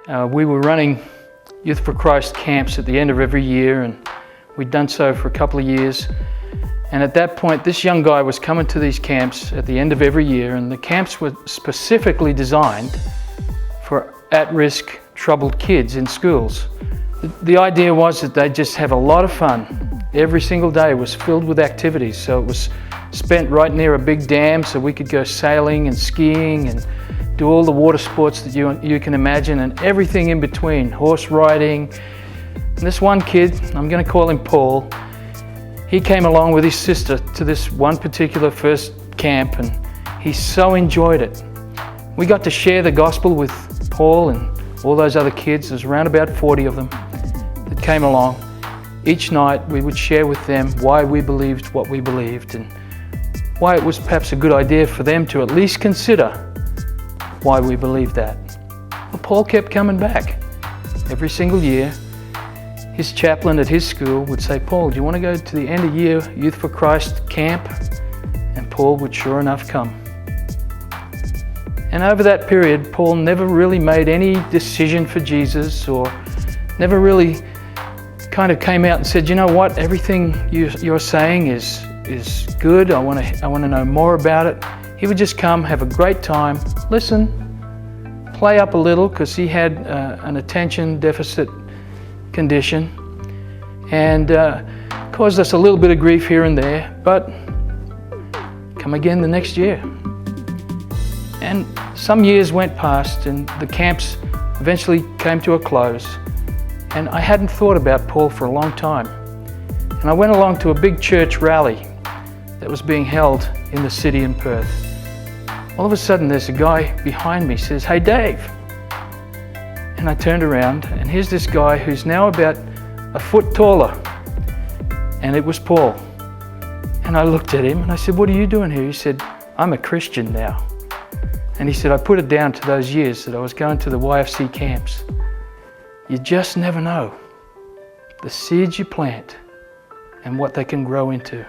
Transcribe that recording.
We were running Youth for Christ camps at the end of every year, and we'd done so for a couple of years. And at that point, this young guy was coming to these camps at the end of every year, and the camps were specifically designed for at-risk, troubled kids in schools. The idea was that they'd just have a lot of fun. Every single day was filled with activities, so it was spent right near a big dam so we could go sailing and skiing and do all the water sports that you can imagine, and everything in between, horse riding. And this one kid, I'm going to call him Paul, he came along with his sister to this one particular first camp, and he so enjoyed it. We got to share the gospel with Paul and all those other kids. There's around about 40 of them that came along. Each night we would share with them why we believed what we believed and why it was perhaps a good idea for them to at least consider why we believed that. Well, Paul kept coming back. Every single year, his chaplain at his school would say, "Paul, do you want to go to the end of year Youth for Christ camp?" And Paul would sure enough come. And over that period, Paul never really made any decision for Jesus, or never really kind of came out and said, "You know what, everything you're saying is good. I want to know more about it." He would just come, have a great time, listen, play up a little, because he had an attention deficit condition, and caused us a little bit of grief here and there, but come again the next year. And some years went past, and the camps eventually came to a close, and I hadn't thought about Paul for a long time. And I went along to a big church rally that was being held in the city in Perth. All of a sudden there's a guy behind me says, "Hey Dave." And I turned around, and here's this guy who's now about a foot taller, and it was Paul. And I looked at him and I said, "What are you doing here?" He said, "I'm a Christian now." And he said, "I put it down to those years that I was going to the YFC camps." You just never know the seeds you plant and what they can grow into.